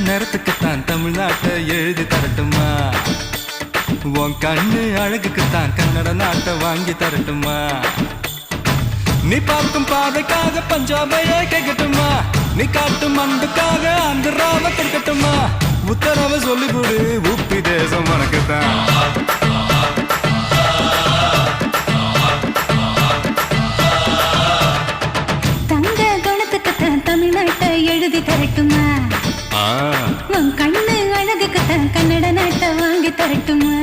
நிறத்துக்குத்தான் தமிழ்நாட்டை எழுதி தரட்டுமா? உன் கண்ணு அழகுக்குத்தான் கன்னட நாட்டை வாங்கி தரட்டுமா? நீ பார்க்கும் பாதைக்காக பஞ்சாபையே கேட்கட்டுமா? நீ காட்டும் அன்புக்காக ஆந்திராவை கொடுக்கட்டுமா? உத்தரவை சொல்லிவிடு, உப்பி தேசம் உனக்குத்தான். தங்க குணத்துக்குத்தான் தமிழ்நாட்டை எழுதி தரட்டுமா? உன் கண்ணு அழகுக்குத்தான் கன்னட நாட்டை வாங்கி தரட்டுமா?